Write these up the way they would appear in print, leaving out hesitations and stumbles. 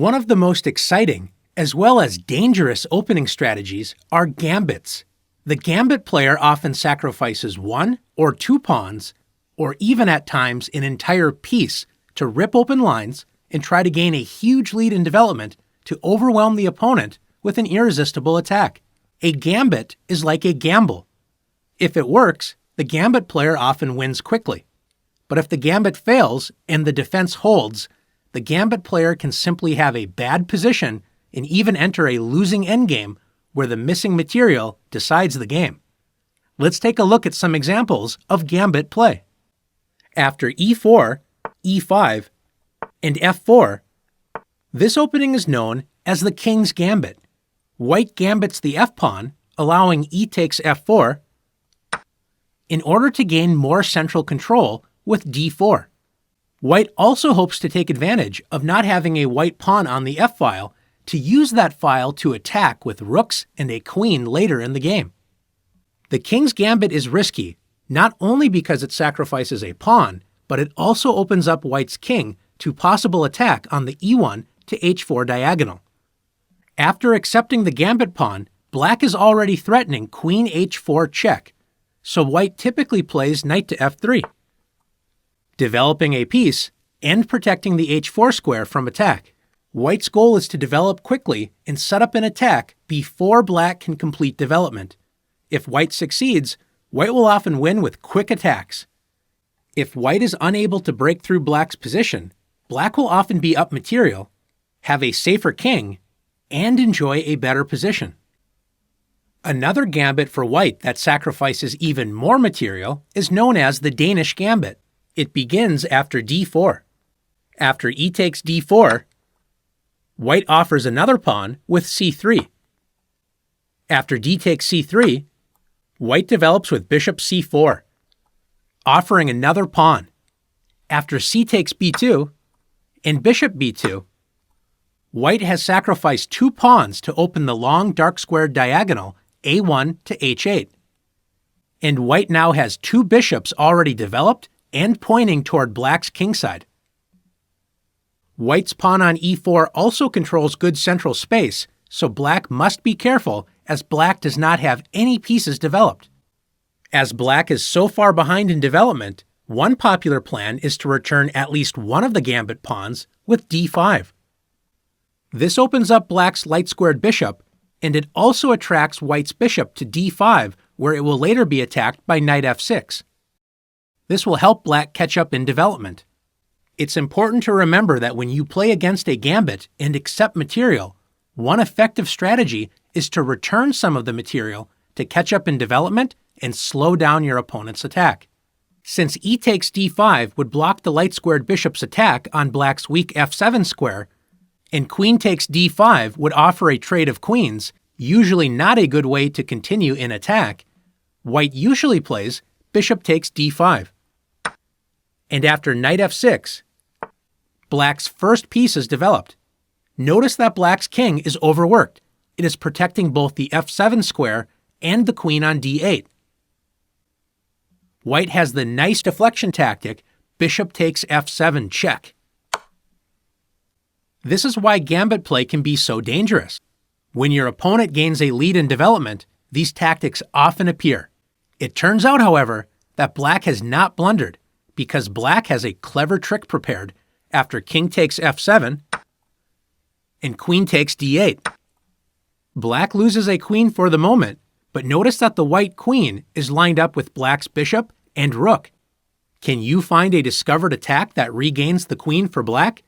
One of the most exciting, as well as dangerous opening strategies are gambits. The gambit player often sacrifices one or two pawns, or even at times an entire piece, to rip open lines and try to gain a huge lead in development to overwhelm the opponent with an irresistible attack. A gambit is like a gamble. If it works, the gambit player often wins quickly. But if the gambit fails and the defense holds, the gambit player can simply have a bad position and even enter a losing endgame where the missing material decides the game. Let's take a look at some examples of gambit play. After e4, e5, and f4, this opening is known as the king's gambit. White gambits the f-pawn, allowing e takes f4, in order to gain more central control with d4. White also hopes to take advantage of not having a white pawn on the f-file to use that file to attack with rooks and a queen later in the game. The king's gambit is risky, not only because it sacrifices a pawn, but it also opens up white's king to possible attack on the e1 to h4 diagonal. After accepting the gambit pawn, black is already threatening queen h4 check, so white typically plays knight to f3, developing a piece and protecting the h4 square from attack. White's goal is to develop quickly and set up an attack before black can complete development. If white succeeds, white will often win with quick attacks. If white is unable to break through black's position, black will often be up material, have a safer king, and enjoy a better position. Another gambit for white that sacrifices even more material is known as the Danish gambit. It begins after d4. After e takes d4, white offers another pawn with c3. After d takes c3, white develops with bishop c4, offering another pawn. After c takes b2 and bishop b2, white has sacrificed two pawns to open the long dark squared diagonal a1 to h8. And white now has two bishops already developed and pointing toward black's kingside. White's pawn on e4 also controls good central space, so black must be careful as black does not have any pieces developed. As black is so far behind in development, one popular plan is to return at least one of the gambit pawns with d5. This opens up black's light-squared bishop, and it also attracts white's bishop to d5, where it will later be attacked by knight f6. This will help black catch up in development. It's important to remember that when you play against a gambit and accept material, one effective strategy is to return some of the material to catch up in development and slow down your opponent's attack. Since e takes d5 would block the light-squared bishop's attack on black's weak f7 square, and queen takes d5 would offer a trade of queens, usually not a good way to continue in attack, white usually plays bishop takes d5. And after knight f6, black's first piece is developed. Notice that black's king is overworked. It is protecting both the f7 square and the queen on d8. White has the nice deflection tactic, bishop takes f7 check. This is why gambit play can be so dangerous. When your opponent gains a lead in development, these tactics often appear. It turns out, however, that black has not blundered, because black has a clever trick prepared after king takes f7 and queen takes d8. Black loses a queen for the moment, but notice that the white queen is lined up with black's bishop and rook. Can you find a discovered attack that regains the queen for black?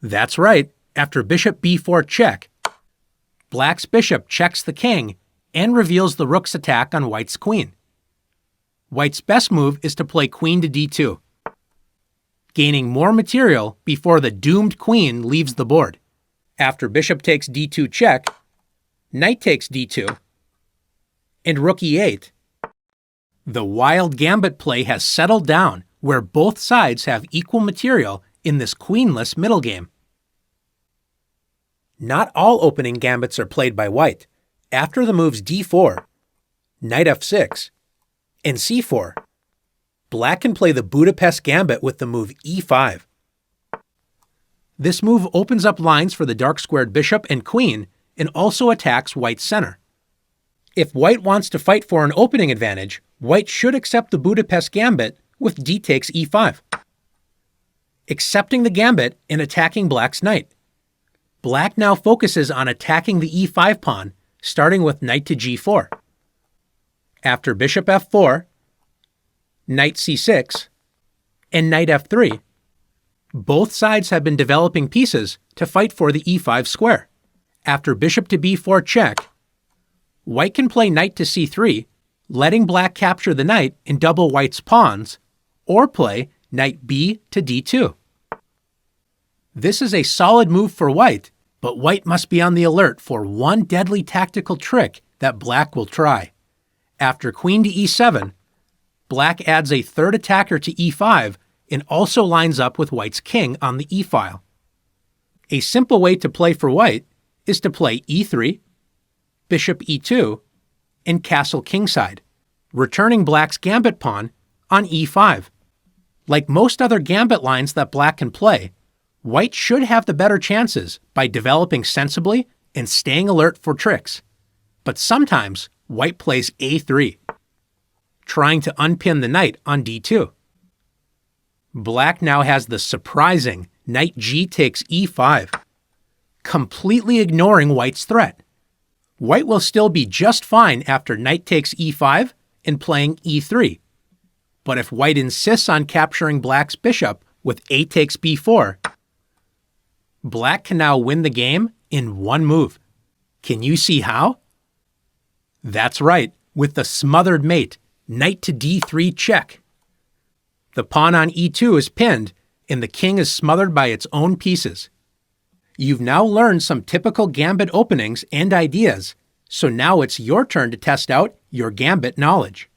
That's right. After bishop b4 check, black's bishop checks the king and reveals the rook's attack on white's queen. White's best move is to play queen to d2, gaining more material before the doomed queen leaves the board. After bishop takes d2 check, knight takes d2, and rook e8. The wild gambit play has settled down where both sides have equal material in this queenless middle game. Not all opening gambits are played by white. After the moves d4, knight f6, and c4, black can play the Budapest gambit with the move e5. This move opens up lines for the dark-squared bishop and queen and also attacks white's center. If white wants to fight for an opening advantage, white should accept the Budapest gambit with d takes e5. Accepting the gambit and attacking black's knight. Black now focuses on attacking the e5 pawn, starting with knight to g4. After bishop f4, knight c6, and knight f3, both sides have been developing pieces to fight for the e5 square. After bishop to b4 check, white can play knight to c3, letting black capture the knight and double white's pawns, or play knight b to d2. This is a solid move for white, but white must be on the alert for one deadly tactical trick that black will try. After queen to e7, black adds a third attacker to e5 and also lines up with white's king on the e-file. A simple way to play for white is to play e3, bishop e2, and castle kingside, returning black's gambit pawn on e5. Like most other gambit lines that black can play, white should have the better chances by developing sensibly and staying alert for tricks. But sometimes white plays a3, trying to unpin the knight on d2. Black now has the surprising knight g takes e5, completely ignoring white's threat. White will still be just fine after knight takes e5 and playing e3. But if white insists on capturing black's bishop with a takes b4, black can now win the game in one move. Can you see how? That's right, with the smothered mate, knight to d3 check. The pawn on e2 is pinned, and the king is smothered by its own pieces. You've now learned some typical gambit openings and ideas, so now it's your turn to test out your gambit knowledge.